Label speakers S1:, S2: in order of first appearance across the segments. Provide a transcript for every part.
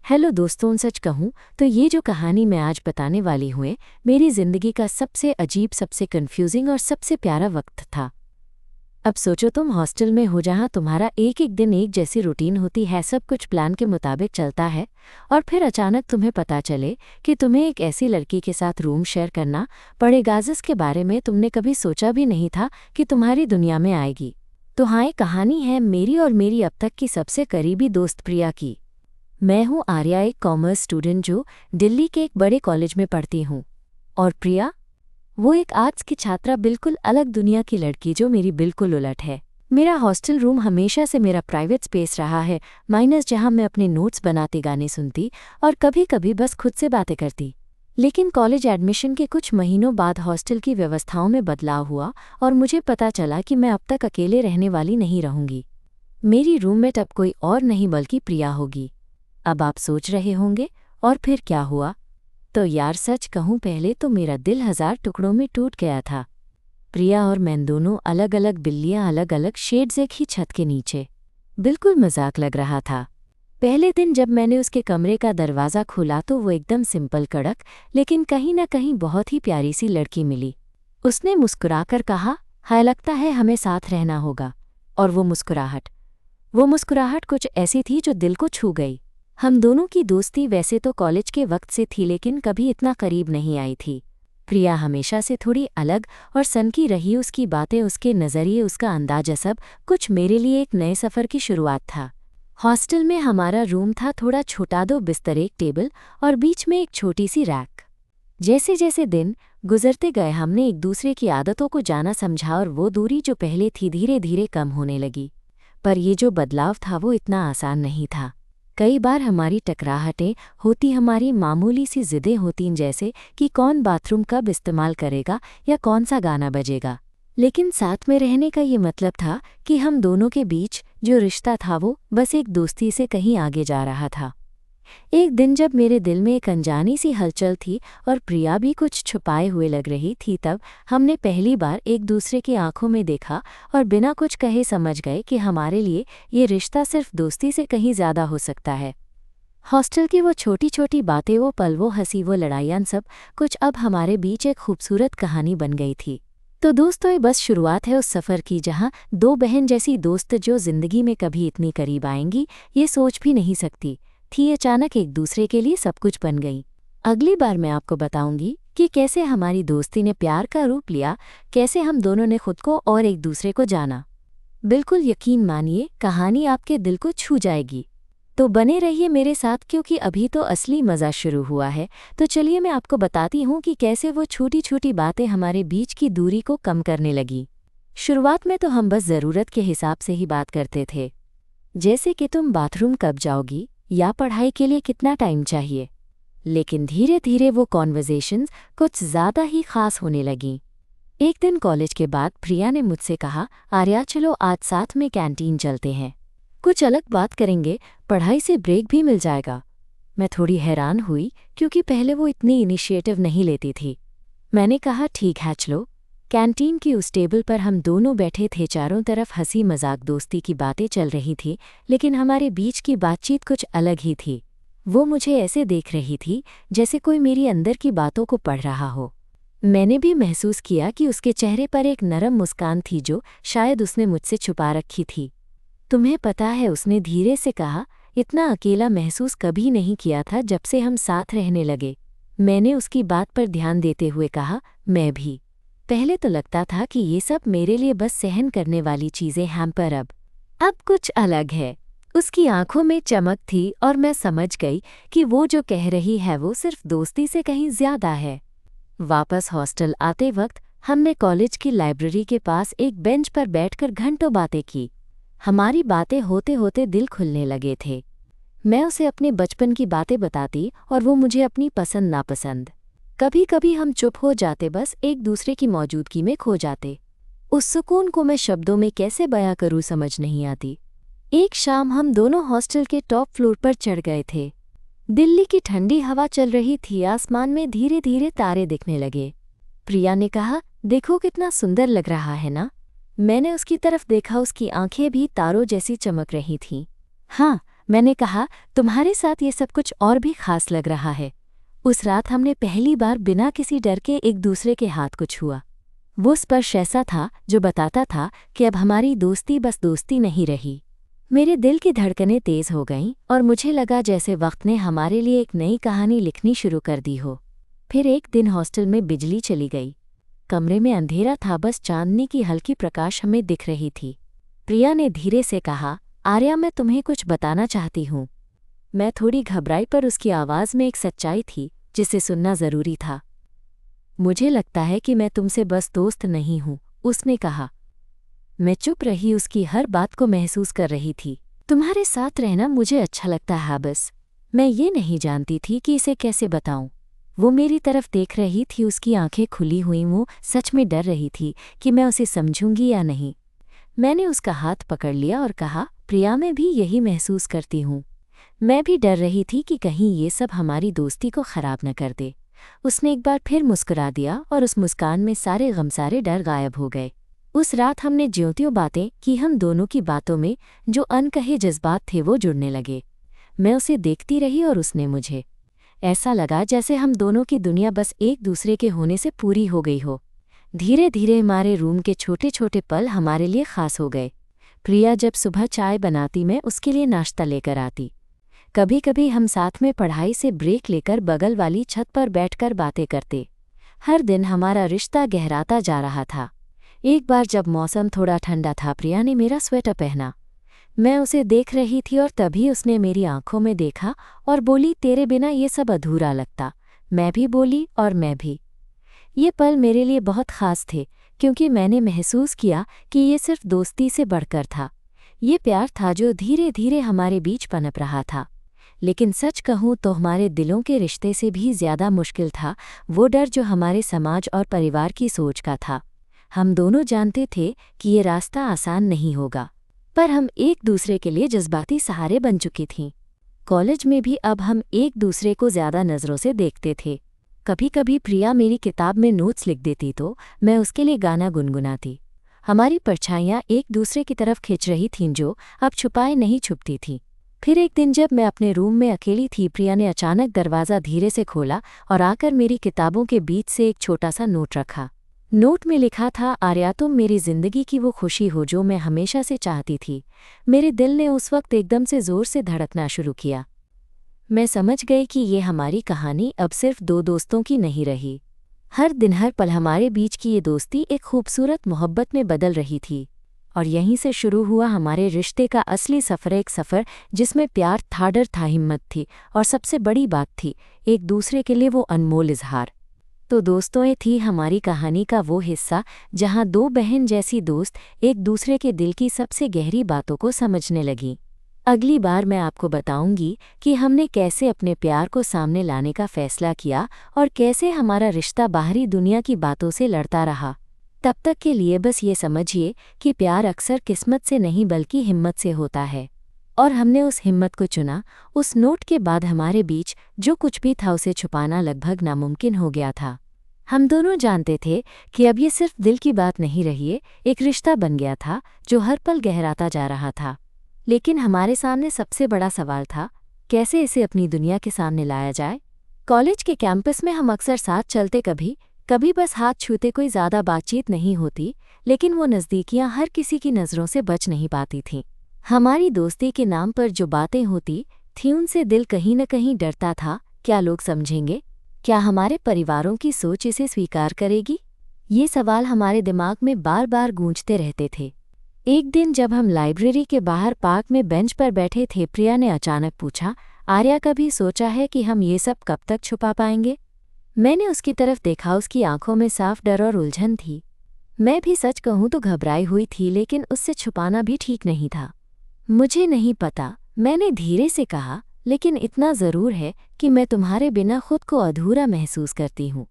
S1: Hello दोस्तों, सच कहूँ तो ये जो कहानी मैं आज बताने वाली हूँ मेरी ज़िंदगी का सबसे अजीब, सबसे कन्फ्यूजिंग और सबसे प्यारा वक्त था। अब सोचो तुम हॉस्टल में हो जहाँ तुम्हारा एक एक दिन एक जैसी रूटीन होती है, सब कुछ प्लान के मुताबिक चलता है और फिर अचानक तुम्हें पता चले कि तुम्हें एक ऐसी लड़की के साथ रूम शेयर करना पड़ेगा जिसके बारे में तुमने कभी सोचा भी नहीं था कि तुम्हारी दुनिया में आएगी। तो हाँ, ये कहानी है मेरी और मेरी अब तक की सबसे करीबी दोस्त प्रिया की। मैं हूँ आर्या, एक कॉमर्स स्टूडेंट जो दिल्ली के एक बड़े कॉलेज में पढ़ती हूँ। और प्रिया, वो एक आर्ट्स की छात्रा, बिल्कुल अलग दुनिया की लड़की जो मेरी बिल्कुल उलट है। मेरा हॉस्टल रूम हमेशा से मेरा प्राइवेट स्पेस रहा है, माइनस जहाँ मैं अपने नोट्स बनाते गाने सुनती और कभी कभी बस खुद से बातें करती। लेकिन कॉलेज एडमिशन के कुछ महीनों बाद हॉस्टल की व्यवस्थाओं में बदलाव हुआ और मुझे पता चला कि मैं अब तक अकेले रहने वाली नहीं रहूंगी। मेरी रूममेट अब कोई और नहीं बल्कि प्रिया होगी। अब आप सोच रहे होंगे और फिर क्या हुआ? तो यार सच कहूँ, पहले तो मेरा दिल 1000 टुकड़ों में टूट गया था। प्रिया और मैं दोनों अलग अलग बिल्लियाँ, अलग अलग शेड्स, एक ही छत के नीचे। बिल्कुल मजाक लग रहा था। पहले दिन जब मैंने उसके कमरे का दरवाज़ा खोला तो वो एकदम सिंपल, कड़क, लेकिन कहीं ना कहीं बहुत ही प्यारी सी लड़की मिली। उसने मुस्कुराकर कहा, हाय, लगता है हमें साथ रहना होगा। और वो मुस्कुराहट कुछ ऐसी थी जो दिल को छू गई। हम दोनों की दोस्ती वैसे तो कॉलेज के वक्त से थी, लेकिन कभी इतना करीब नहीं आई थी। प्रिया हमेशा से थोड़ी अलग और सनकी रही। उसकी बातें, उसके नज़रिए, उसका अंदाज़, सब कुछ मेरे लिए एक नए सफ़र की शुरुआत था। हॉस्टल में हमारा रूम था थोड़ा छोटा, 2 बिस्तर, एक टेबल और बीच में एक छोटी सी रैक। जैसे जैसे दिन गुजरते गए हमने एक दूसरे की आदतों को जाना समझा और वो दूरी जो पहले थी धीरे धीरे कम होने लगी। पर ये जो बदलाव था वो इतना आसान नहीं था। कई बार हमारी टकराहटें होती, हमारी मामूली सी जिदें होती, जैसे कि कौन बाथरूम कब इस्तेमाल करेगा या कौन सा गाना बजेगा। लेकिन साथ में रहने का ये मतलब था कि हम दोनों के बीच जो रिश्ता था वो बस एक दोस्ती से कहीं आगे जा रहा था। एक दिन जब मेरे दिल में एक अनजानी सी हलचल थी और प्रिया भी कुछ छुपाए हुए लग रही थी, तब हमने पहली बार एक दूसरे की आंखों में देखा और बिना कुछ कहे समझ गए कि हमारे लिए ये रिश्ता सिर्फ दोस्ती से कहीं ज़्यादा हो सकता है। हॉस्टल की वो छोटी छोटी बातें, वो पल, वो हंसी, वो लड़ाइयाँ, सब कुछ अब हमारे बीच एक खूबसूरत कहानी बन गई थी। तो दोस्तों, ये बस शुरुआत है उस सफ़र की जहाँ 2 बहन जैसी दोस्त जो ज़िंदगी में कभी इतनी करीब आएंगी ये सोच भी नहीं सकती थी, अचानक एक दूसरे के लिए सब कुछ बन गई। अगली बार मैं आपको बताऊंगी कि कैसे हमारी दोस्ती ने प्यार का रूप लिया, कैसे हम दोनों ने खुद को और एक दूसरे को जाना। बिल्कुल यकीन मानिए, कहानी आपके दिल को छू जाएगी। तो बने रहिए मेरे साथ, क्योंकि अभी तो असली मज़ा शुरू हुआ है। तो चलिए मैं आपको बताती हूँ कि कैसे वो छोटी छोटी बातें हमारे बीच की दूरी को कम करने लगी। शुरुआत में तो हम बस ज़रूरत के हिसाब से ही बात करते थे, जैसे कि तुम बाथरूम कब जाओगी या पढ़ाई के लिए कितना टाइम चाहिए। लेकिन धीरे धीरे वो कॉन्वर्सेशंस कुछ ज़्यादा ही खास होने लगीं। एक दिन कॉलेज के बाद प्रिया ने मुझसे कहा, आर्या चलो आज साथ में कैंटीन चलते हैं, कुछ अलग बात करेंगे, पढ़ाई से ब्रेक भी मिल जाएगा। मैं थोड़ी हैरान हुई क्योंकि पहले वो इतनी इनिशिएटिव नहीं लेती थी। मैंने कहा ठीक है चलो। कैंटीन की उस टेबल पर हम दोनों बैठे थे, चारों तरफ हंसी मजाक दोस्ती की बातें चल रही थी, लेकिन हमारे बीच की बातचीत कुछ अलग ही थी। वो मुझे ऐसे देख रही थी जैसे कोई मेरी अंदर की बातों को पढ़ रहा हो। मैंने भी महसूस किया कि उसके चेहरे पर एक नरम मुस्कान थी जो शायद उसने मुझसे छुपा रखी थी। तुम्हें पता है, उसने धीरे से कहा, इतना अकेला महसूस कभी नहीं किया था जब से हम साथ रहने लगे। मैंने उसकी बात पर ध्यान देते हुए कहा, मैं भी। पहले तो लगता था कि ये सब मेरे लिए बस सहन करने वाली चीज़ें हैं, पर अब कुछ अलग है। उसकी आंखों में चमक थी और मैं समझ गई कि वो जो कह रही है वो सिर्फ दोस्ती से कहीं ज़्यादा है। वापस हॉस्टल आते वक्त हमने कॉलेज की लाइब्रेरी के पास एक बेंच पर बैठकर घंटों बातें की। हमारी बातें होते होते दिल खुलने लगे थे। मैं उसे अपने बचपन की बातें बताती और वो मुझे अपनी पसंद नापसंद। कभी कभी हम चुप हो जाते, बस एक दूसरे की मौजूदगी में खो जाते। उस सुकून को मैं शब्दों में कैसे बयां करूं समझ नहीं आती। एक शाम हम दोनों हॉस्टल के टॉप फ्लोर पर चढ़ गए थे। दिल्ली की ठंडी हवा चल रही थी, आसमान में धीरे धीरे तारे दिखने लगे। प्रिया ने कहा, देखो कितना सुंदर लग रहा है ना। मैंने उसकी तरफ देखा, उसकी आंखें भी तारों जैसी चमक रही थीं। हाँ, मैंने कहा, तुम्हारे साथ ये सब कुछ और भी खास लग रहा है। उस रात हमने पहली बार बिना किसी डर के एक दूसरे के हाथ को छुआ। वो स्पर्श ऐसा था जो बताता था कि अब हमारी दोस्ती बस दोस्ती नहीं रही। मेरे दिल की धड़कनें तेज हो गईं और मुझे लगा जैसे वक्त ने हमारे लिए एक नई कहानी लिखनी शुरू कर दी हो। फिर एक दिन हॉस्टल में बिजली चली गई। कमरे में अंधेरा था, बस चांदनी की हल्की प्रकाश हमें दिख रही थी। प्रिया ने धीरे से कहा, आर्या, मैं तुम्हें कुछ बताना चाहती हूँ। मैं थोड़ी घबराई, पर उसकी आवाज़ में एक सच्चाई थी जिसे सुनना ज़रूरी था। मुझे लगता है कि मैं तुमसे बस दोस्त नहीं हूँ, उसने कहा। मैं चुप रही, उसकी हर बात को महसूस कर रही थी। तुम्हारे साथ रहना मुझे अच्छा लगता है, बस मैं ये नहीं जानती थी कि इसे कैसे बताऊं। वो मेरी तरफ देख रही थी, उसकी आंखें खुली हुई। वो सच में डर रही थी कि मैं उसे समझूंगी या नहीं। मैंने उसका हाथ पकड़ लिया और कहा, प्रिया, मैं भी यही महसूस करती हूँ। मैं भी डर रही थी कि कहीं ये सब हमारी दोस्ती को खराब न कर दे। उसने एक बार फिर मुस्कुरा दिया और उस मुस्कान में सारे गमसारे डर गायब हो गए। उस रात हमने ज्यों-त्यों बातें की, हम दोनों की बातों में जो अनकहे जज्बात थे वो जुड़ने लगे। मैं उसे देखती रही और उसने मुझे। ऐसा लगा जैसे हम दोनों की दुनिया बस एक दूसरे के होने से पूरी हो गई हो। धीरे धीरे हमारे रूम के छोटे छोटे पल हमारे लिए खास हो गए। प्रिया जब सुबह चाय बनाती, मैं उसके लिए नाश्ता लेकर आती। कभी कभी हम साथ में पढ़ाई से ब्रेक लेकर बगल वाली छत पर बैठकर बातें करते। हर दिन हमारा रिश्ता गहराता जा रहा था। एक बार जब मौसम थोड़ा ठंडा था, प्रिया ने मेरा स्वेटर पहना। मैं उसे देख रही थी और तभी उसने मेरी आंखों में देखा और बोली, तेरे बिना ये सब अधूरा लगता। मैं भी बोली, और मैं भी। ये पल मेरे लिए बहुत खास थे, क्योंकि मैंने महसूस किया कि ये सिर्फ दोस्ती से बढ़कर था। ये प्यार था जो धीरे धीरे हमारे बीच पनप रहा था। लेकिन सच कहूँ तो हमारे दिलों के रिश्ते से भी ज़्यादा मुश्किल था वो डर जो हमारे समाज और परिवार की सोच का था। हम दोनों जानते थे कि ये रास्ता आसान नहीं होगा, पर हम एक दूसरे के लिए जज्बाती सहारे बन चुकी थीं। कॉलेज में भी अब हम एक दूसरे को ज़्यादा नज़रों से देखते थे। कभी कभी प्रिया मेरी किताब में नोट्स लिख देती तो मैं उसके लिए गाना गुनगुनाती। हमारी परछाइयाँ एक दूसरे की तरफ खिंच रही थीं, जो अब छुपाए नहीं छुपती थीं। फिर एक दिन जब मैं अपने रूम में अकेली थी, प्रिया ने अचानक दरवाज़ा धीरे से खोला और आकर मेरी किताबों के बीच से एक छोटा सा नोट रखा। नोट में लिखा था, आर्या, तुम मेरी ज़िंदगी की वो खुशी हो जो मैं हमेशा से चाहती थी। मेरे दिल ने उस वक्त एकदम से ज़ोर से धड़कना शुरू किया। मैं समझ गई कि ये हमारी कहानी अब सिर्फ दो दोस्तों की नहीं रही। हर दिन हर पल हमारे बीच की ये दोस्ती एक खूबसूरत मोहब्बत में बदल रही थी। और यहीं से शुरू हुआ हमारे रिश्ते का असली सफ़र, एक सफ़र जिसमें प्यार था, डर था, हिम्मत थी, और सबसे बड़ी बात थी एक दूसरे के लिए वो अनमोल इजहार। तो दोस्तों, ये थी हमारी कहानी का वो हिस्सा जहाँ दो बहन जैसी दोस्त एक दूसरे के दिल की सबसे गहरी बातों को समझने लगीं। अगली बार मैं आपको बताऊंगी कि हमने कैसे अपने प्यार को सामने लाने का फैसला किया और कैसे हमारा रिश्ता बाहरी दुनिया की बातों से लड़ता रहा। तब तक के लिए बस ये समझिए कि प्यार अक्सर किस्मत से नहीं बल्कि हिम्मत से होता है। और हमने उस हिम्मत को चुना। उस नोट के बाद हमारे बीच जो कुछ भी था उसे छुपाना लगभग नामुमकिन हो गया था। हम दोनों जानते थे कि अब ये सिर्फ दिल की बात नहीं रही, एक रिश्ता बन गया था जो हर पल गहराता जा रहा था। लेकिन हमारे सामने सबसे बड़ा सवाल था, कैसे इसे अपनी दुनिया के सामने लाया जाए। कॉलेज के कैंपस में हम अक्सर साथ चलते, कभी बस हाथ छूते, कोई ज़्यादा बातचीत नहीं होती, लेकिन वो नज़दीकियाँ हर किसी की नज़रों से बच नहीं पाती थीं। हमारी दोस्ती के नाम पर जो बातें होती थीं उनसे दिल कहीं न कहीं डरता था। क्या लोग समझेंगे? क्या हमारे परिवारों की सोच इसे स्वीकार करेगी? ये सवाल हमारे दिमाग में बार बार गूंजते रहते थे। एक दिन जब हम लाइब्रेरी के बाहर पार्क में बेंच पर बैठे थे, प्रिया ने अचानक पूछा, आर्या, कभी सोचा है कि हम ये सब कब तक छुपा पाएंगे? मैंने उसकी तरफ देखा, उसकी आंखों में साफ डर और उलझन थी। मैं भी सच कहूँ तो घबराई हुई थी, लेकिन उससे छुपाना भी ठीक नहीं था। मुझे नहीं पता, मैंने धीरे से कहा, लेकिन इतना ज़रूर है कि मैं तुम्हारे बिना खुद को अधूरा महसूस करती हूँ।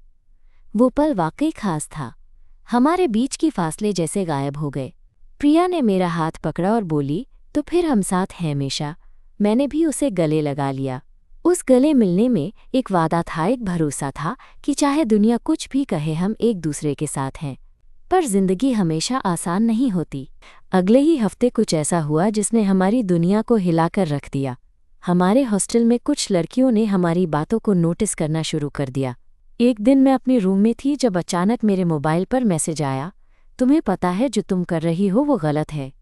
S1: वो पल वाकई खास था। हमारे बीच की फासले जैसे गायब हो गए। प्रिया ने मेरा हाथ पकड़ा और बोली, तो फिर हम साथ हैं हमेशा। मैंने भी उसे गले लगा लिया। उस गले मिलने में एक वादा था, एक भरोसा था कि चाहे दुनिया कुछ भी कहे, हम एक दूसरे के साथ हैं। पर जिंदगी हमेशा आसान नहीं होती। अगले ही हफ्ते कुछ ऐसा हुआ जिसने हमारी दुनिया को हिलाकर रख दिया। हमारे हॉस्टल में कुछ लड़कियों ने हमारी बातों को नोटिस करना शुरू कर दिया। एक दिन मैं अपने रूम में थी जब अचानक मेरे मोबाइल पर मैसेज आया, तुम्हें पता है जो तुम कर रही हो वो गलत है।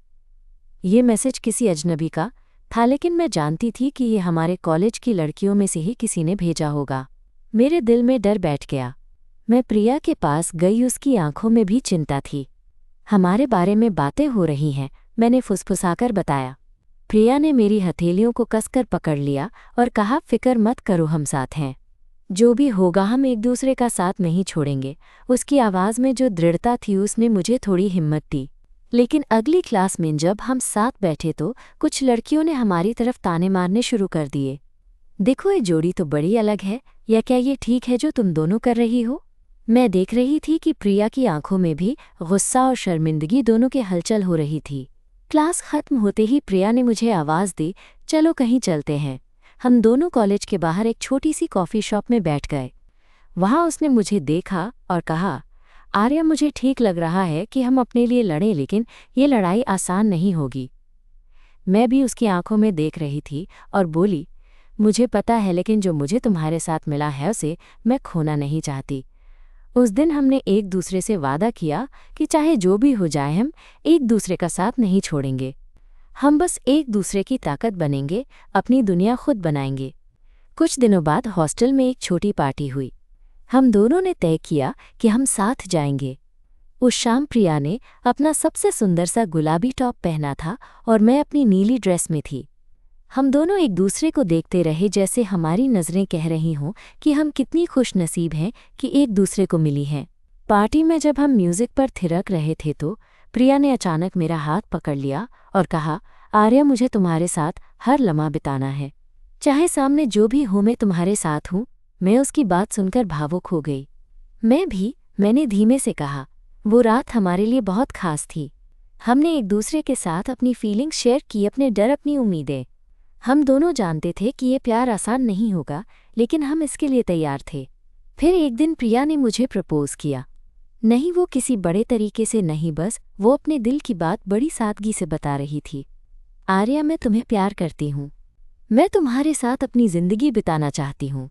S1: ये मैसेज किसी अजनबी का था, लेकिन मैं जानती थी कि ये हमारे कॉलेज की लड़कियों में से ही किसी ने भेजा होगा। मेरे दिल में डर बैठ गया। मैं प्रिया के पास गई, उसकी आंखों में भी चिंता थी। हमारे बारे में बातें हो रही हैं, मैंने फुसफुसाकर बताया। प्रिया ने मेरी हथेलियों को कसकर पकड़ लिया और कहा, फिक्र मत करो, हम साथ हैं। जो भी होगा हम एक दूसरे का साथ नहीं छोड़ेंगे। उसकी आवाज़ में जो दृढ़ता थी उसने मुझे थोड़ी हिम्मत दी। लेकिन अगली क्लास में जब हम साथ बैठे तो कुछ लड़कियों ने हमारी तरफ ताने मारने शुरू कर दिए। देखो, ये जोड़ी तो बड़ी अलग है, या क्या ये ठीक है जो तुम दोनों कर रही हो? मैं देख रही थी कि प्रिया की आंखों में भी गुस्सा और शर्मिंदगी दोनों के हलचल हो रही थी। क्लास खत्म होते ही प्रिया ने मुझे आवाज़ दी, चलो कहीं चलते हैं। हम दोनों कॉलेज के बाहर एक छोटी सी कॉफ़ी शॉप में बैठ गए। वहाँ उसने मुझे देखा और कहा, आर्या, मुझे ठीक लग रहा है कि हम अपने लिए लड़ें, लेकिन ये लड़ाई आसान नहीं होगी। मैं भी उसकी आंखों में देख रही थी और बोली, मुझे पता है, लेकिन जो मुझे तुम्हारे साथ मिला है उसे मैं खोना नहीं चाहती। उस दिन हमने एक दूसरे से वादा किया कि चाहे जो भी हो जाए हम एक दूसरे का साथ नहीं छोड़ेंगे। हम बस एक दूसरे की ताकत बनेंगे, अपनी दुनिया खुद बनाएंगे। कुछ दिनों बाद हॉस्टल में एक छोटी पार्टी हुई। हम दोनों ने तय किया कि हम साथ जाएंगे। उस शाम प्रिया ने अपना सबसे सुंदर सा गुलाबी टॉप पहना था और मैं अपनी नीली ड्रेस में थी। हम दोनों एक दूसरे को देखते रहे, जैसे हमारी नज़रें कह रही हों कि हम कितनी खुशनसीब हैं कि एक दूसरे को मिली हैं। पार्टी में जब हम म्यूज़िक पर थिरक रहे थे तो प्रिया ने अचानक मेरा हाथ पकड़ लिया और कहा, आर्या, मुझे तुम्हारे साथ हर लम्हा बिताना है। चाहे सामने जो भी हो, मैं तुम्हारे साथ हूँ। मैं उसकी बात सुनकर भावुक हो गई। मैं भी, मैंने धीमे से कहा। वो रात हमारे लिए बहुत खास थी। हमने एक दूसरे के साथ अपनी फीलिंग्स शेयर की, अपने डर, अपनी उम्मीदें। हम दोनों जानते थे कि ये प्यार आसान नहीं होगा, लेकिन हम इसके लिए तैयार थे। फिर एक दिन प्रिया ने मुझे प्रपोज किया। नहीं, वो किसी बड़े तरीके से नहीं, बस वो अपने दिल की बात बड़ी सादगी से बता रही थी। आर्या, मैं तुम्हें प्यार करती हूँ। मैं तुम्हारे साथ अपनी ज़िंदगी बिताना चाहती हूँ।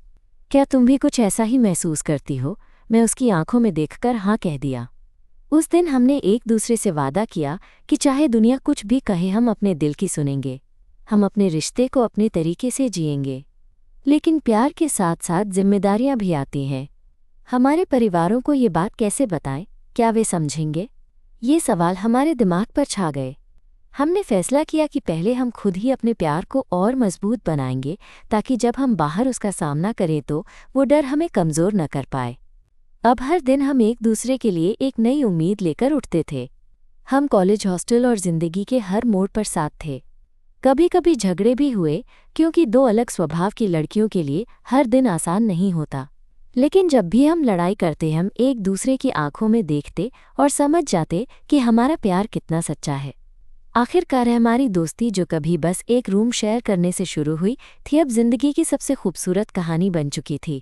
S1: क्या तुम भी कुछ ऐसा ही महसूस करती हो? मैं उसकी आंखों में देखकर हाँ कह दिया। उस दिन हमने एक दूसरे से वादा किया कि चाहे दुनिया कुछ भी कहे, हम अपने दिल की सुनेंगे। हम अपने रिश्ते को अपने तरीके से जिएंगे। लेकिन प्यार के साथ साथ जिम्मेदारियां भी आती हैं। हमारे परिवारों को ये बात कैसे बताएं? क्या वे समझेंगे? ये सवाल हमारे दिमाग पर छा गए। हमने फैसला किया कि पहले हम खुद ही अपने प्यार को और मजबूत बनाएंगे, ताकि जब हम बाहर उसका सामना करें तो वो डर हमें कमज़ोर न कर पाए। अब हर दिन हम एक दूसरे के लिए एक नई उम्मीद लेकर उठते थे। हम कॉलेज, हॉस्टल और ज़िंदगी के हर मोड़ पर साथ थे। कभी कभी झगड़े भी हुए, क्योंकि दो अलग स्वभाव की लड़कियों के लिए हर दिन आसान नहीं होता। लेकिन जब भी हम लड़ाई करते, हम एक दूसरे की आंखों में देखते और समझ जाते कि हमारा प्यार कितना सच्चा है। आखिरकार हमारी दोस्ती, जो कभी बस एक रूम शेयर करने से शुरू हुई थी, अब जिंदगी की सबसे खूबसूरत कहानी बन चुकी थी।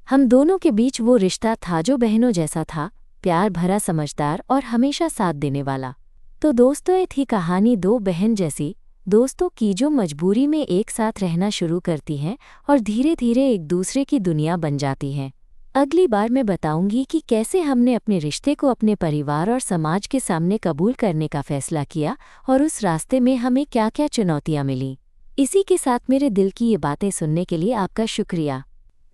S1: हम दोनों के बीच वो रिश्ता था जो बहनों जैसा था, प्यार भरा, समझदार और हमेशा साथ देने वाला। तो दोस्तों, ये थी कहानी दो बहन जैसी दोस्तों की, जो मजबूरी में एक साथ रहना शुरू करती हैं और धीरे धीरे एक दूसरे की दुनिया बन जाती हैं। अगली बार मैं बताऊंगी कि कैसे हमने अपने रिश्ते को अपने परिवार और समाज के सामने कबूल करने का फैसला किया और उस रास्ते में हमें क्या क्या चुनौतियां मिलीं। इसी के साथ मेरे दिल की ये बातें सुनने के लिए आपका शुक्रिया।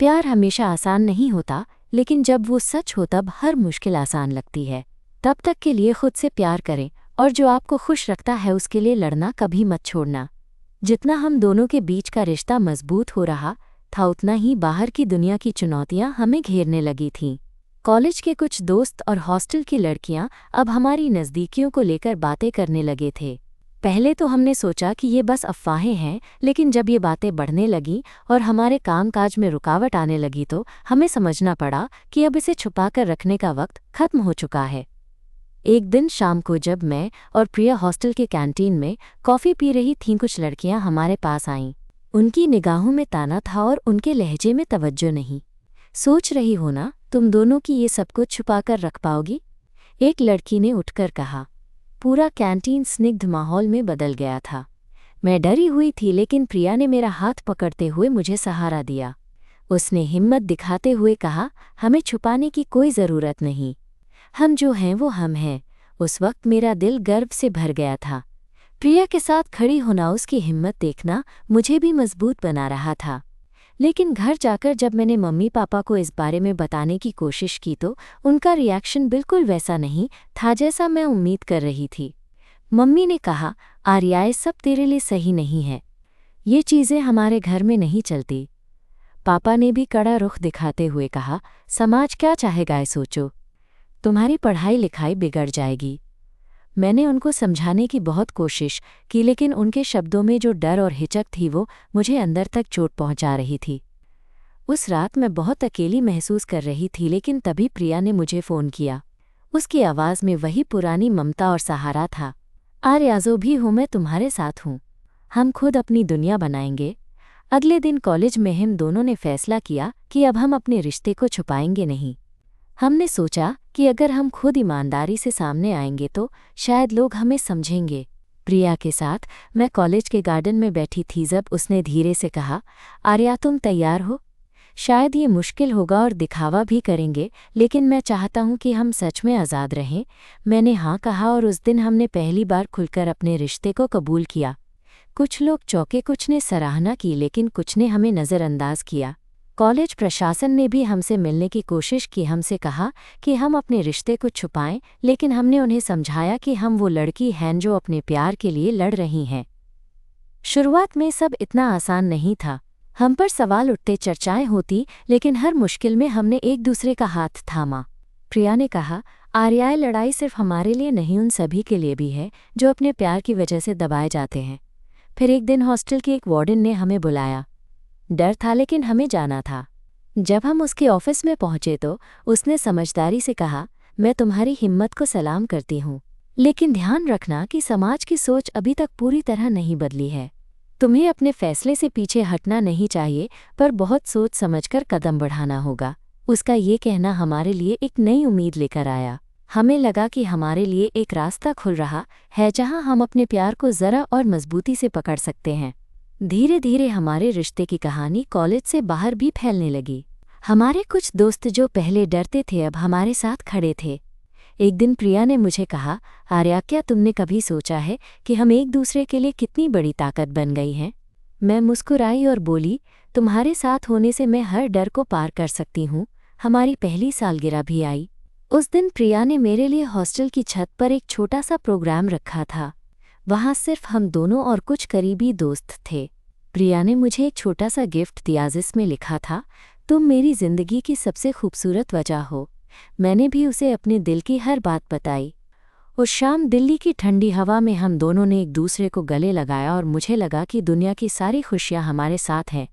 S1: प्यार हमेशा आसान नहीं होता, लेकिन जब वो सच हो तब हर मुश्किल आसान लगती है। तब तक के लिए खुद से प्यार करें और जो आपको खुश रखता है उसके लिए लड़ना कभी मत छोड़ना। जितना हम दोनों के बीच का रिश्ता मजबूत हो रहा था, उतना ही बाहर की दुनिया की चुनौतियां हमें घेरने लगी थीं। कॉलेज के कुछ दोस्त और हॉस्टल की लड़कियां अब हमारी नज़दीकियों को लेकर बातें करने लगे थे। पहले तो हमने सोचा कि ये बस अफवाहें हैं, लेकिन जब ये बातें बढ़ने लगीं और हमारे कामकाज में रुकावट आने लगी तो हमें समझना पड़ा कि अब इसे छुपाकर रखने का वक्त खत्म हो चुका है। एक दिन शाम को जब मैं और प्रिया हॉस्टल के कैंटीन में कॉफ़ी पी रही थीं, कुछ लड़कियां हमारे पास आईं। उनकी निगाहों में ताना था और उनके लहजे में तवज्जो नहीं। सोच रही हो ना, तुम दोनों की ये सब कुछ छुपाकर रख पाओगी? एक लड़की ने उठकर कहा। पूरा कैंटीन स्निग्ध माहौल में बदल गया था। मैं डरी हुई थी, लेकिन प्रिया ने मेरा हाथ पकड़ते हुए मुझे सहारा दिया। उसने हिम्मत दिखाते हुए कहा, हमें छुपाने की कोई ज़रूरत नहीं, हम जो हैं वो हम हैं। उस वक्त मेरा दिल गर्व से भर गया था। प्रिया के साथ खड़ी होना, उसकी हिम्मत देखना मुझे भी मजबूत बना रहा था। लेकिन घर जाकर जब मैंने मम्मी पापा को इस बारे में बताने की कोशिश की तो उनका रिएक्शन बिल्कुल वैसा नहीं था जैसा मैं उम्मीद कर रही थी। मम्मी ने कहा, आर्या, ये सब तेरे लिए सही नहीं है, ये चीज़ें हमारे घर में नहीं चलती। पापा ने भी कड़ा रुख दिखाते हुए कहा, समाज क्या चाहेगा ये सोचो, तुम्हारी पढ़ाई लिखाई बिगड़ जाएगी। मैंने उनको समझाने की बहुत कोशिश की, लेकिन उनके शब्दों में जो डर और हिचक थी वो मुझे अंदर तक चोट पहुंचा रही थी। उस रात मैं बहुत अकेली महसूस कर रही थी, लेकिन तभी प्रिया ने मुझे फ़ोन किया। उसकी आवाज़ में वही पुरानी ममता और सहारा था। आर्या, जो भी हूँ मैं तुम्हारे साथ हूँ, हम खुद अपनी दुनिया बनाएंगे। अगले दिन कॉलेज में हम दोनों ने फैसला किया कि अब हम अपने रिश्ते को छुपाएंगे नहीं। हमने सोचा कि अगर हम खुद ईमानदारी से सामने आएंगे तो शायद लोग हमें समझेंगे। प्रिया के साथ मैं कॉलेज के गार्डन में बैठी थी जब उसने धीरे से कहा, आर्या, तुम तैयार हो? शायद ये मुश्किल होगा और दिखावा भी करेंगे, लेकिन मैं चाहता हूँ कि हम सच में आज़ाद रहें। मैंने हाँ कहा और उस दिन हमने पहली बार खुलकर अपने रिश्ते को कबूल किया। कुछ लोग चौंके, कुछ ने सराहना की, लेकिन कुछ ने हमें नज़रअंदाज किया। कॉलेज प्रशासन ने भी हमसे मिलने की कोशिश की, हमसे कहा कि हम अपने रिश्ते को छुपाएं, लेकिन हमने उन्हें समझाया कि हम वो लड़की हैं जो अपने प्यार के लिए लड़ रही हैं। शुरुआत में सब इतना आसान नहीं था। हम पर सवाल उठते, चर्चाएं होती, लेकिन हर मुश्किल में हमने एक दूसरे का हाथ थामा। प्रिया ने कहा, आर्या, लड़ाई सिर्फ हमारे लिए नहीं, उन सभी के लिए भी है जो अपने प्यार की वजह से दबाए जाते हैं। फिर एक दिन हॉस्टल की एक वार्डन ने हमें बुलाया। डर था, लेकिन हमें जाना था। जब हम उसके ऑफिस में पहुंचे तो उसने समझदारी से कहा, मैं तुम्हारी हिम्मत को सलाम करती हूँ, लेकिन ध्यान रखना कि समाज की सोच अभी तक पूरी तरह नहीं बदली है। तुम्हें अपने फैसले से पीछे हटना नहीं चाहिए, पर बहुत सोच समझकर कदम बढ़ाना होगा। उसका ये कहना हमारे लिए एक नई उम्मीद लेकर आया। हमें लगा कि हमारे लिए एक रास्ता खुल रहा है जहां हम अपने प्यार को ज़रा और मजबूती से पकड़ सकते हैं। धीरे धीरे हमारे रिश्ते की कहानी कॉलेज से बाहर भी फैलने लगी। हमारे कुछ दोस्त जो पहले डरते थे अब हमारे साथ खड़े थे। एक दिन प्रिया ने मुझे कहा, आर्या, क्या तुमने कभी सोचा है कि हम एक दूसरे के लिए कितनी बड़ी ताकत बन गई हैं? मैं मुस्कुराई और बोली, तुम्हारे साथ होने से मैं हर डर को पार कर सकती हूँ। हमारी पहली सालगिरह भी आई। उस दिन प्रिया ने मेरे लिए हॉस्टल की छत पर एक छोटा सा प्रोग्राम रखा था। वहाँ सिर्फ हम दोनों और कुछ करीबी दोस्त थे। प्रिया ने मुझे एक छोटा सा गिफ्ट दिया जिसमें लिखा था, तुम मेरी ज़िंदगी की सबसे खूबसूरत वजह हो। मैंने भी उसे अपने दिल की हर बात बताई। उस शाम दिल्ली की ठंडी हवा में हम दोनों ने एक दूसरे को गले लगाया और मुझे लगा कि दुनिया की सारी खुशियाँ हमारे साथ हैं।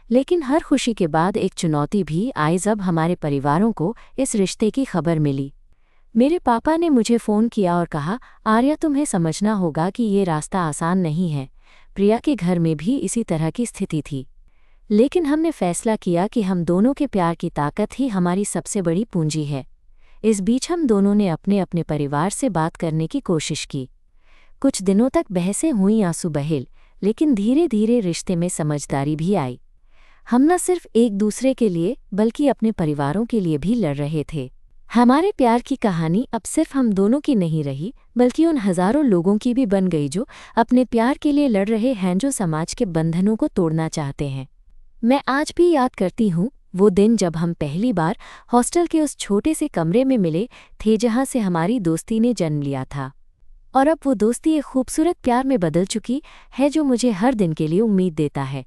S1: लेकिन हर खुशी के बाद एक चुनौती भी आई जब हमारे परिवारों को इस रिश्ते की खबर मिली। मेरे पापा ने मुझे फ़ोन किया और कहा, आर्या, तुम्हें समझना होगा कि ये रास्ता आसान नहीं है। प्रिया के घर में भी इसी तरह की स्थिति थी, लेकिन हमने फैसला किया कि हम दोनों के प्यार की ताकत ही हमारी सबसे बड़ी पूंजी है। इस बीच हम दोनों ने अपने अपने परिवार से बात करने की कोशिश की। कुछ दिनों तक बहसें हुईं, आंसू बहे, लेकिन धीरे धीरे रिश्ते में समझदारी भी आई। हम न सिर्फ एक दूसरे के लिए बल्कि अपने परिवारों के लिए भी लड़ रहे थे। हमारे प्यार की कहानी अब सिर्फ हम दोनों की नहीं रही, बल्कि उन हज़ारों लोगों की भी बन गई जो अपने प्यार के लिए लड़ रहे हैं, जो समाज के बंधनों को तोड़ना चाहते हैं। मैं आज भी याद करती हूँ वो दिन जब हम पहली बार हॉस्टल के उस छोटे से कमरे में मिले थे जहाँ से हमारी दोस्ती ने जन्म लिया था। और अब वो दोस्ती एक खूबसूरत प्यार में बदल चुकी है जो मुझे हर दिन के लिए उम्मीद देता है।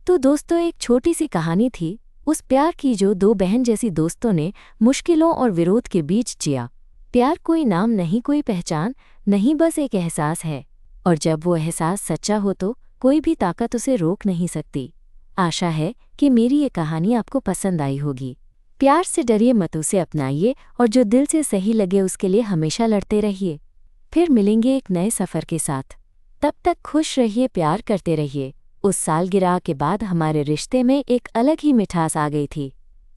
S1: तो दोस्तों, एक छोटी सी कहानी थी उस प्यार की जो दो बहन जैसी दोस्तों ने मुश्किलों और विरोध के बीच जिया। प्यार कोई नाम नहीं, कोई पहचान नहीं, बस एक एहसास है, और जब वो एहसास सच्चा हो तो कोई भी ताकत उसे रोक नहीं सकती। आशा है कि मेरी ये कहानी आपको पसंद आई होगी। प्यार से डरिए मत, उसे अपनाइए और जो दिल से सही लगे उसके लिए हमेशा लड़ते रहिए। फिर मिलेंगे एक नए सफ़र के साथ। तब तक खुश रहिए, प्यार करते रहिए। उस सालगिरह के बाद हमारे रिश्ते में एक अलग ही मिठास आ गई थी।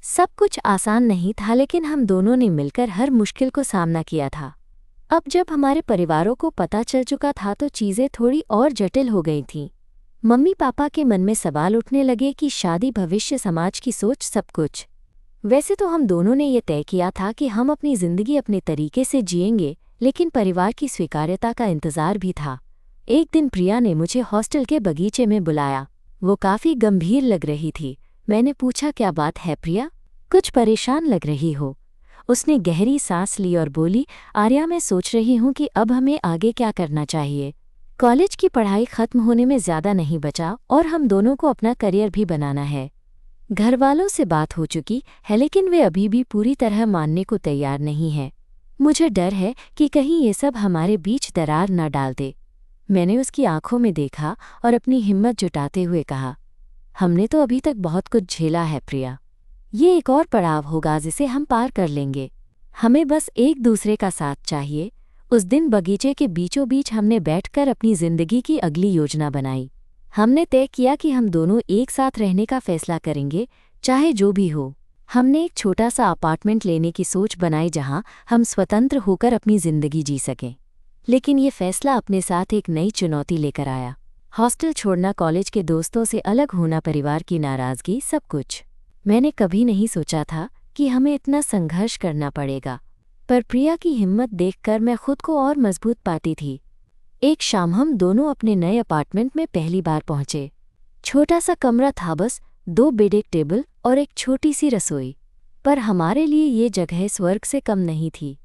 S1: सब कुछ आसान नहीं था, लेकिन हम दोनों ने मिलकर हर मुश्किल को सामना किया था। अब जब हमारे परिवारों को पता चल चुका था तो चीज़ें थोड़ी और जटिल हो गई थीं। मम्मी पापा के मन में सवाल उठने लगे कि शादी, भविष्य, समाज की सोच, सब कुछ। वैसे तो हम दोनों ने ये तय किया था कि हम अपनी ज़िंदगी अपने तरीके से जिएंगे, लेकिन परिवार की स्वीकार्यता का इंतज़ार भी था। एक दिन प्रिया ने मुझे हॉस्टल के बगीचे में बुलाया। वो काफ़ी गंभीर लग रही थी। मैंने पूछा, क्या बात है प्रिया, कुछ परेशान लग रही हो? उसने गहरी सांस ली और बोली, आर्या, मैं सोच रही हूँ कि अब हमें आगे क्या करना चाहिए। कॉलेज की पढ़ाई खत्म होने में ज़्यादा नहीं बचा और हम दोनों को अपना करियर भी बनाना है। घर वालों से बात हो चुकी है, लेकिन वे अभी भी पूरी तरह मानने को तैयार नहीं है। मुझे डर है कि कहीं ये सब हमारे बीच दरार न डाल दे। मैंने उसकी आंखों में देखा और अपनी हिम्मत जुटाते हुए कहा, हमने तो अभी तक बहुत कुछ झेला है प्रिया। ये एक और पड़ाव होगा जिसे हम पार कर लेंगे। हमें बस एक दूसरे का साथ चाहिए। उस दिन बगीचे के बीचों बीच हमने बैठकर अपनी जिंदगी की अगली योजना बनाई। हमने तय किया कि हम दोनों एक साथ रहने का फैसला करेंगे, चाहे जो भी हो। हमने एक छोटा सा अपार्टमेंट लेने की सोच बनाई जहां हम स्वतंत्र होकर अपनी जिंदगी जी सकें। लेकिन ये फैसला अपने साथ एक नई चुनौती लेकर आया। हॉस्टल छोड़ना, कॉलेज के दोस्तों से अलग होना, परिवार की नाराज़गी, सब कुछ। मैंने कभी नहीं सोचा था कि हमें इतना संघर्ष करना पड़ेगा, पर प्रिया की हिम्मत देखकर मैं खुद को और मजबूत पाती थी। एक शाम हम दोनों अपने नए अपार्टमेंट में पहली बार पहुंचे। छोटा सा कमरा था, बस 2 बेड, एक टेबल और एक छोटी सी रसोई। पर हमारे लिए ये जगह स्वर्ग से कम नहीं थी।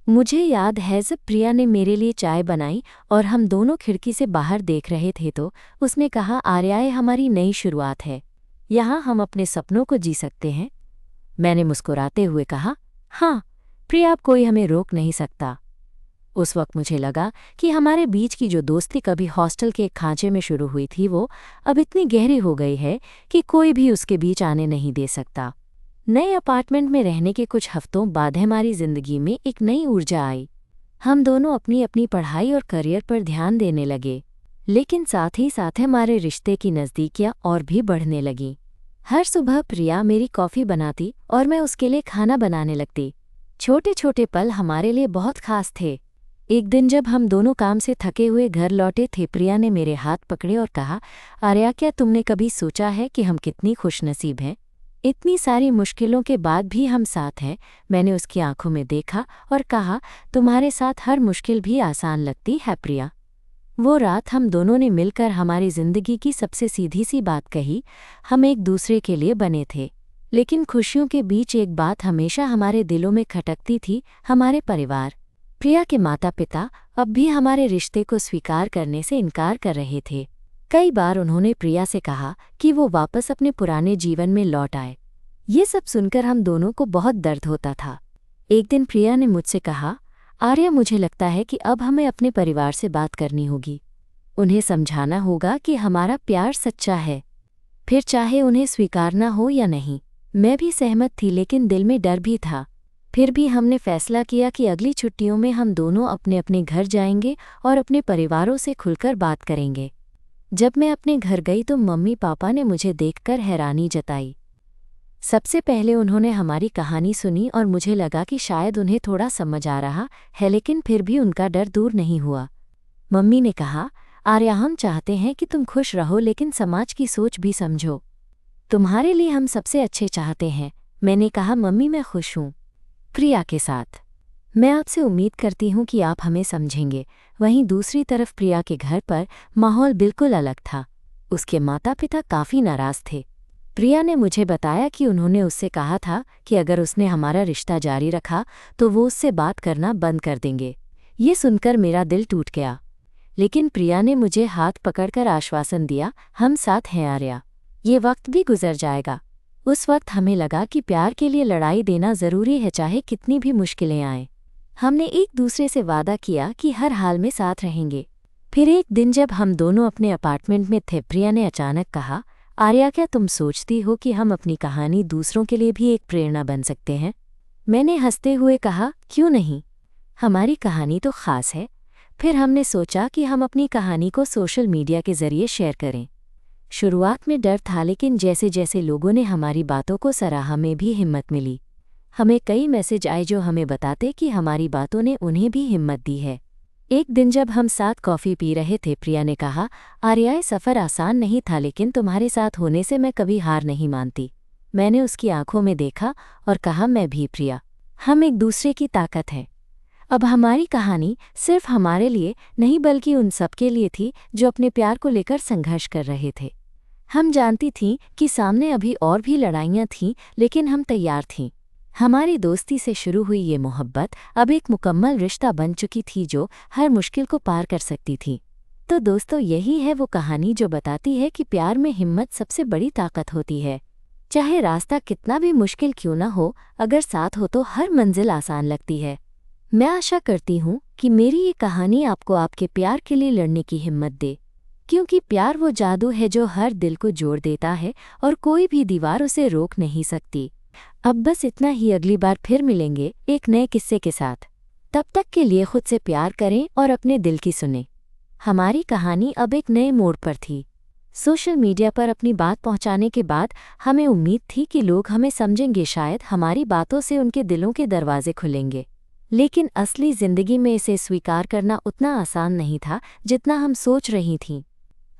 S1: मुझे याद है जब प्रिया ने मेरे लिए चाय बनाई और हम दोनों खिड़की से बाहर देख रहे थे तो उसने कहा, आर्या, ये हमारी नई शुरुआत है। यहाँ हम अपने सपनों को जी सकते हैं। मैंने मुस्कुराते हुए कहा, हाँ प्रिया, अब कोई हमें रोक नहीं सकता। उस वक्त मुझे लगा कि हमारे बीच की जो दोस्ती कभी हॉस्टल के एक खांचे में शुरू हुई थी, वो अब इतनी गहरी हो गई है कि कोई भी उसके बीच आने नहीं दे सकता। नए अपार्टमेंट में रहने के कुछ हफ्तों बाद हमारी जिंदगी में एक नई ऊर्जा आई। हम दोनों अपनी अपनी पढ़ाई और करियर पर ध्यान देने लगे, लेकिन साथ ही साथ हमारे रिश्ते की नज़दीकियां और भी बढ़ने लगीं। हर सुबह प्रिया मेरी कॉफ़ी बनाती और मैं उसके लिए खाना बनाने लगती। छोटे छोटे पल हमारे लिए बहुत खास थे। एक दिन जब हम दोनों काम से थके हुए घर लौटे थे, प्रिया ने मेरे हाथ पकड़े और कहा, आर्या, क्या तुमने कभी सोचा है कि हम कितनी खुशनसीब हैं? इतनी सारी मुश्किलों के बाद भी हम साथ हैं। मैंने उसकी आंखों में देखा और कहा, तुम्हारे साथ हर मुश्किल भी आसान लगती है प्रिया। वो रात हम दोनों ने मिलकर हमारी जिंदगी की सबसे सीधी सी बात कही। हम एक दूसरे के लिए बने थे, लेकिन खुशियों के बीच एक बात हमेशा हमारे दिलों में खटकती थी, हमारे परिवार। प्रिया के माता पिता अब भी हमारे रिश्ते को स्वीकार करने से इनकार कर रहे थे। कई बार उन्होंने प्रिया से कहा कि वो वापस अपने पुराने जीवन में लौट आए। ये सब सुनकर हम दोनों को बहुत दर्द होता था। एक दिन प्रिया ने मुझसे कहा, आर्या, मुझे लगता है कि अब हमें अपने परिवार से बात करनी होगी। उन्हें समझाना होगा कि हमारा प्यार सच्चा है, फिर चाहे उन्हें स्वीकारना हो या नहीं। मैं भी सहमत थी, लेकिन दिल में डर भी था। फिर भी हमने फैसला किया कि अगली छुट्टियों में हम दोनों अपने अपने घर जाएंगे और अपने परिवारों से खुलकर बात करेंगे। जब मैं अपने घर गई तो मम्मी पापा ने मुझे देखकर हैरानी जताई। सबसे पहले उन्होंने हमारी कहानी सुनी और मुझे लगा कि शायद उन्हें थोड़ा समझ आ रहा है, लेकिन फिर भी उनका डर दूर नहीं हुआ। मम्मी ने कहा, आर्या, हम चाहते हैं कि तुम खुश रहो, लेकिन समाज की सोच भी समझो। तुम्हारे लिए हम सबसे अच्छे चाहते हैं। मैंने कहा, मम्मी, मैं खुश हूँ प्रिया के साथ। मैं आपसे उम्मीद करती हूँ कि आप हमें समझेंगे। वहीं दूसरी तरफ प्रिया के घर पर माहौल बिल्कुल अलग था। उसके माता पिता काफ़ी नाराज़ थे। प्रिया ने मुझे बताया कि उन्होंने उससे कहा था कि अगर उसने हमारा रिश्ता जारी रखा तो वो उससे बात करना बंद कर देंगे। ये सुनकर मेरा दिल टूट गया, लेकिन प्रिया ने मुझे हाथ पकड़कर आश्वासन दिया, हम साथ हैं आर्या, ये वक्त भी गुजर जाएगा। उस वक्त हमें लगा कि प्यार के लिए लड़ाई देना ज़रूरी है, चाहे कितनी भी मुश्किलें आएं। हमने एक दूसरे से वादा किया कि हर हाल में साथ रहेंगे। फिर एक दिन जब हम दोनों अपने अपार्टमेंट में थे, प्रिया ने अचानक कहा, आर्या, क्या तुम सोचती हो कि हम अपनी कहानी दूसरों के लिए भी एक प्रेरणा बन सकते हैं? मैंने हंसते हुए कहा, क्यों नहीं, हमारी कहानी तो ख़ास है। फिर हमने सोचा कि हम अपनी कहानी को सोशल मीडिया के ज़रिए शेयर करें। शुरुआत में डर था, लेकिन जैसे जैसे लोगों ने हमारी बातों को सराहा, में भी हिम्मत मिली। हमें कई मैसेज आए जो हमें बताते कि हमारी बातों ने उन्हें भी हिम्मत दी है। एक दिन जब हम साथ कॉफ़ी पी रहे थे, प्रिया ने कहा, आर्या, सफ़र आसान नहीं था, लेकिन तुम्हारे साथ होने से मैं कभी हार नहीं मानती। मैंने उसकी आंखों में देखा और कहा, मैं भी प्रिया, हम एक दूसरे की ताकत हैं। अब हमारी कहानी सिर्फ हमारे लिए नहीं बल्कि उन सबके लिए थी जो अपने प्यार को लेकर संघर्ष कर रहे थे। हम जानती थीं कि सामने अभी और भी लड़ाइयाँ थीं, लेकिन हम तैयार थीं। हमारी दोस्ती से शुरू हुई ये मोहब्बत अब एक मुकम्मल रिश्ता बन चुकी थी जो हर मुश्किल को पार कर सकती थी। तो दोस्तों, यही है वो कहानी जो बताती है कि प्यार में हिम्मत सबसे बड़ी ताकत होती है। चाहे रास्ता कितना भी मुश्किल क्यों ना हो, अगर साथ हो तो हर मंजिल आसान लगती है। मैं आशा करती हूँ कि मेरी ये कहानी आपको आपके प्यार के लिए लड़ने की हिम्मत दे, क्योंकि प्यार वो जादू है जो हर दिल को जोड़ देता है और कोई भी दीवार उसे रोक नहीं सकती। अब बस इतना ही, अगली बार फिर मिलेंगे एक नए किस्से के साथ। तब तक के लिए खुद से प्यार करें और अपने दिल की सुनें। हमारी कहानी अब एक नए मोड़ पर थी। सोशल मीडिया पर अपनी बात पहुंचाने के बाद हमें उम्मीद थी कि लोग हमें समझेंगे, शायद हमारी बातों से उनके दिलों के दरवाजे खुलेंगे। लेकिन असली जिंदगी में इसे स्वीकार करना उतना आसान नहीं था जितना हम सोच रही थीं।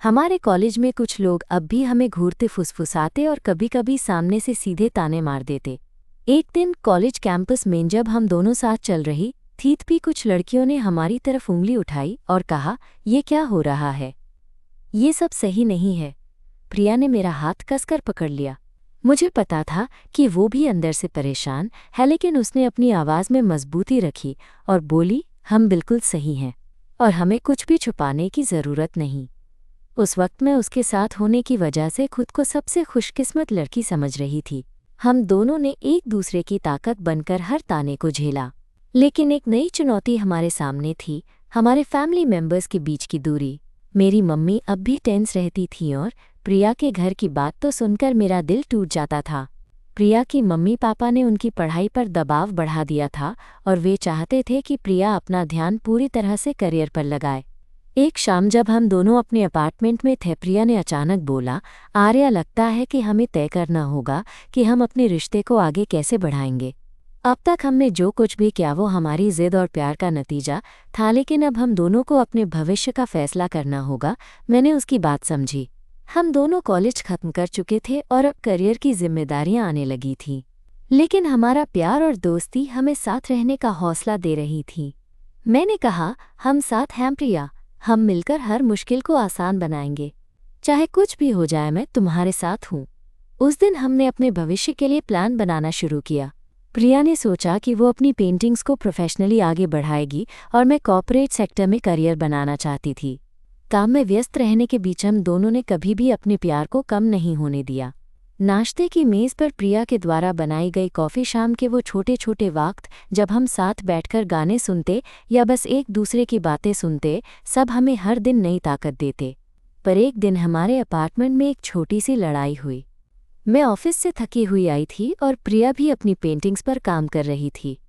S1: हमारे कॉलेज में कुछ लोग अब भी हमें घूरते फुसफुसाते और कभी-कभी सामने से सीधे ताने मार देते। एक दिन कॉलेज कैंपस में जब हम दोनों साथ चल रही थी, कुछ लड़कियों ने हमारी तरफ उंगली उठाई और कहा, ये क्या हो रहा है? ये सब सही नहीं है। प्रिया ने मेरा हाथ कसकर पकड़ लिया। मुझे पता था कि वो भी अंदर से परेशान है, लेकिन उसने अपनी आवाज़ में मजबूती रखी और बोली, हम बिल्कुल सही हैं और हमें कुछ भी छुपाने की ज़रूरत नहीं। उस वक्त मैं उसके साथ होने की वजह से खुद को सबसे खुशकिस्मत लड़की समझ रही थी। हम दोनों ने एक दूसरे की ताकत बनकर हर ताने को झेला। लेकिन एक नई चुनौती हमारे सामने थी, हमारे फैमिली मेंबर्स के बीच की दूरी। मेरी मम्मी अब भी टेंस रहती थी और प्रिया के घर की बात तो सुनकर मेरा दिल टूट जाता था। प्रिया की मम्मी पापा ने उनकी पढ़ाई पर दबाव बढ़ा दिया था और वे चाहते थे कि प्रिया अपना ध्यान पूरी तरह से करियर पर लगाए। एक शाम जब हम दोनों अपने अपार्टमेंट में थे, प्रिया ने अचानक बोला, आर्या, लगता है कि हमें तय करना होगा कि हम अपने रिश्ते को आगे कैसे बढ़ाएंगे। अब तक हमने जो कुछ भी किया वो हमारी जिद और प्यार का नतीजा था, लेकिन अब हम दोनों को अपने भविष्य का फैसला करना होगा। मैंने उसकी बात समझी। हम दोनों कॉलेज खत्म कर चुके थे और अब करियर की जिम्मेदारियां आने लगी थीं। लेकिन हमारा प्यार और दोस्ती हमें साथ रहने का हौसला दे रही थी। मैंने कहा, हम साथ हैं प्रिया, हम मिलकर हर मुश्किल को आसान बनाएंगे। चाहे कुछ भी हो जाए, मैं तुम्हारे साथ हूँ। उस दिन हमने अपने भविष्य के लिए प्लान बनाना शुरू किया। प्रिया ने सोचा कि वो अपनी पेंटिंग्स को प्रोफेशनली आगे बढ़ाएगी और मैं कॉर्पोरेट सेक्टर में करियर बनाना चाहती थी। काम में व्यस्त रहने के बीच हम दोनों ने कभी भी अपने प्यार को कम नहीं होने दिया। नाश्ते की मेज़ पर प्रिया के द्वारा बनाई गई कॉफ़ी, शाम के वो छोटे छोटे वक्त जब हम साथ बैठकर गाने सुनते या बस एक दूसरे की बातें सुनते, सब हमें हर दिन नई ताकत देते। पर एक दिन हमारे अपार्टमेंट में एक छोटी सी लड़ाई हुई। मैं ऑफिस से थकी हुई आई थी और प्रिया भी अपनी पेंटिंग्स पर काम कर रही थी।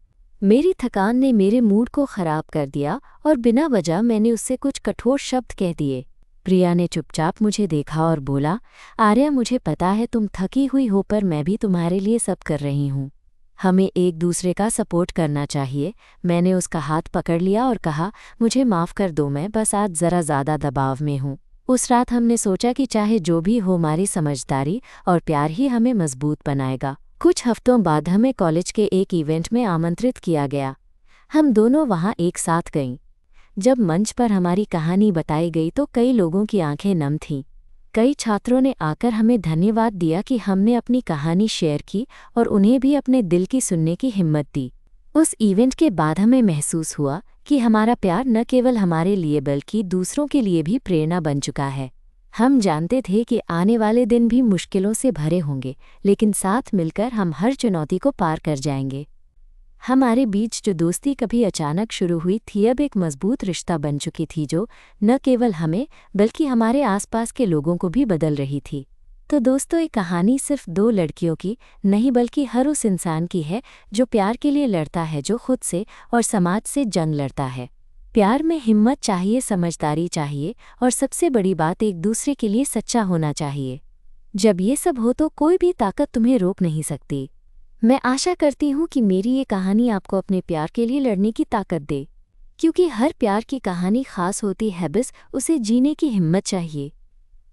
S1: मेरी थकान ने मेरे मूड को ख़राब कर दिया और बिना वजह मैंने उससे कुछ कठोर शब्द कह दिए। प्रिया ने चुपचाप मुझे देखा और बोला, आर्या, मुझे पता है तुम थकी हुई हो, पर मैं भी तुम्हारे लिए सब कर रही हूँ। हमें एक दूसरे का सपोर्ट करना चाहिए। मैंने उसका हाथ पकड़ लिया और कहा, मुझे माफ़ कर दो, मैं बस आज ज़रा ज़्यादा दबाव में हूँ। उस रात हमने सोचा कि चाहे जो भी हो, हमारी समझदारी और प्यार ही हमें मजबूत बनाएगा। कुछ हफ्तों बाद हमें कॉलेज के एक इवेंट में आमंत्रित किया गया। हम दोनों वहाँ एक साथ गईं। जब मंच पर हमारी कहानी बताई गई तो कई लोगों की आंखें नम थीं। कई छात्रों ने आकर हमें धन्यवाद दिया कि हमने अपनी कहानी शेयर की और उन्हें भी अपने दिल की सुनने की हिम्मत दी। उस इवेंट के बाद हमें महसूस हुआ कि हमारा प्यार न केवल हमारे लिए बल्कि दूसरों के लिए भी प्रेरणा बन चुका है। हम जानते थे कि आने वाले दिन भी मुश्किलों से भरे होंगे, लेकिन साथ मिलकर हम हर चुनौती को पार कर जाएंगे। हमारे बीच जो दोस्ती कभी अचानक शुरू हुई थी, अब एक मजबूत रिश्ता बन चुकी थी जो न केवल हमें बल्कि हमारे आसपास के लोगों को भी बदल रही थी। तो दोस्तों, ये कहानी सिर्फ दो लड़कियों की नहीं बल्कि हर उस इंसान की है जो प्यार के लिए लड़ता है, जो खुद से और समाज से जंग लड़ता है। प्यार में हिम्मत चाहिए, समझदारी चाहिए और सबसे बड़ी बात, एक दूसरे के लिए सच्चा होना चाहिए। जब ये सब हो तो कोई भी ताकत तुम्हें रोक नहीं सकती। मैं आशा करती हूँ कि मेरी ये कहानी आपको अपने प्यार के लिए लड़ने की ताकत दे, क्योंकि हर प्यार की कहानी खास होती है, बस उसे जीने की हिम्मत चाहिए।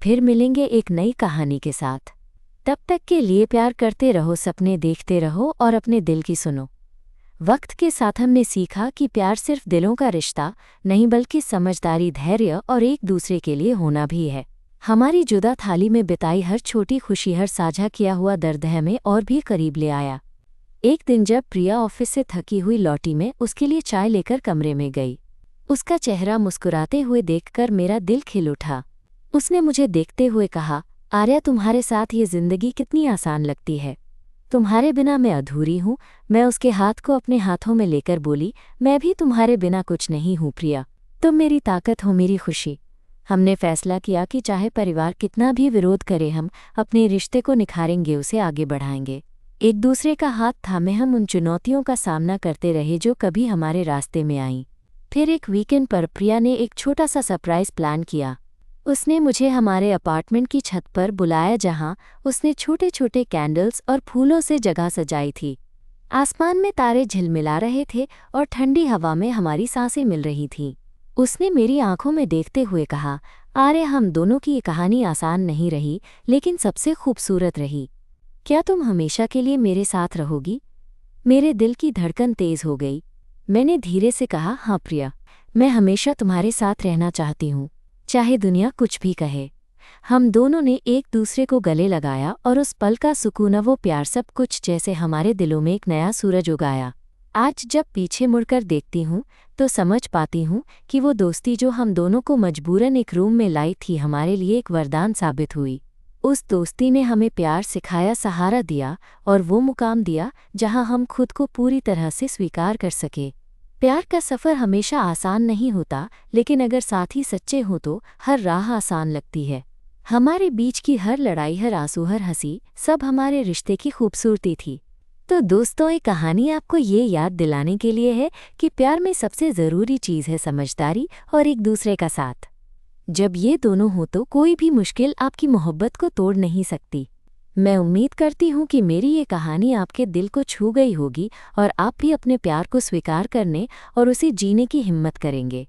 S1: फिर मिलेंगे एक नई कहानी के साथ। तब तक के लिए प्यार करते रहो, सपने देखते रहो और अपने दिल की सुनो। वक्त के साथ हमने सीखा कि प्यार सिर्फ दिलों का रिश्ता नहीं, बल्कि समझदारी, धैर्य और एक दूसरे के लिए होना भी है। हमारी जुदा थाली में बिताई हर छोटी खुशी, हर साझा किया हुआ दर्द हमें और भी करीब ले आया। एक दिन जब प्रिया ऑफिस से थकी हुई लौटी, मैं उसके लिए चाय लेकर कमरे में गई। उसका चेहरा मुस्कुराते हुए देखकर मेरा दिल खिल उठा। उसने मुझे देखते हुए कहा, आर्या, तुम्हारे साथ ये जिंदगी कितनी आसान लगती है। तुम्हारे बिना मैं अधूरी हूँ। मैं उसके हाथ को अपने हाथों में लेकर बोली, मैं भी तुम्हारे बिना कुछ नहीं हूँ प्रिया। तुम मेरी ताकत हो, मेरी खुशी। हमने फैसला किया कि चाहे परिवार कितना भी विरोध करे, हम अपने रिश्ते को निखारेंगे, उसे आगे बढ़ाएंगे। एक दूसरे का हाथ थामे हम उन चुनौतियों का सामना करते रहे जो कभी हमारे रास्ते में आईं। फिर एक वीकेंड पर प्रिया ने एक छोटा सा सरप्राइज प्लान किया। उसने मुझे हमारे अपार्टमेंट की छत पर बुलाया, जहां उसने छोटे छोटे कैंडल्स और फूलों से जगह सजाई थी। आसमान में तारे झिलमिला रहे थे और ठंडी हवा में हमारी सांसें मिल रही थीं। उसने मेरी आंखों में देखते हुए कहा, आर्या, हम दोनों की ये कहानी आसान नहीं रही, लेकिन सबसे खूबसूरत रही। क्या तुम हमेशा के लिए मेरे साथ रहोगी? मेरे दिल की धड़कन तेज हो गई। मैंने धीरे से कहा, हाँ प्रिया, मैं हमेशा तुम्हारे साथ रहना चाहती हूँ, चाहे दुनिया कुछ भी कहे। हम दोनों ने एक दूसरे को गले लगाया और उस पल का सुकून, वो प्यार, सब कुछ जैसे हमारे दिलों में एक नया सूरज उगाया। आज जब पीछे मुड़कर देखती हूँ तो समझ पाती हूँ कि वो दोस्ती जो हम दोनों को मजबूरन एक रूम में लाई थी, हमारे लिए एक वरदान साबित हुई। उस दोस्ती ने हमें प्यार सिखाया, सहारा दिया और वो मुकाम दिया जहाँ हम खुद को पूरी तरह से स्वीकार कर सके। प्यार का सफ़र हमेशा आसान नहीं होता, लेकिन अगर साथी सच्चे हों तो हर राह आसान लगती है। हमारे बीच की हर लड़ाई, हर आंसू, हर हंसी, सब हमारे रिश्ते की खूबसूरती थी। तो दोस्तों, ये कहानी आपको ये याद दिलाने के लिए है कि प्यार में सबसे ज़रूरी चीज़ है समझदारी और एक दूसरे का साथ। जब ये दोनों हो तो कोई भी मुश्किल आपकी मोहब्बत को तोड़ नहीं सकती। मैं उम्मीद करती हूँ कि मेरी ये कहानी आपके दिल को छू गई होगी और आप भी अपने प्यार को स्वीकार करने और उसे जीने की हिम्मत करेंगे।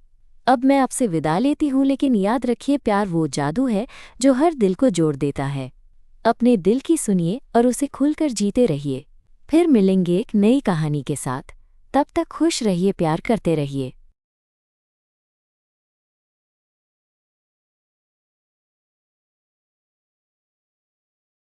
S1: अब मैं आपसे विदा लेती हूँ, लेकिन याद रखिए, प्यार वो जादू है जो हर दिल को जोड़ देता है। अपने दिल की सुनिए और उसे खुलकर जीते रहिए। फिर मिलेंगे एक नई कहानी के साथ। तब तक खुश रहिए, प्यार करते रहिए।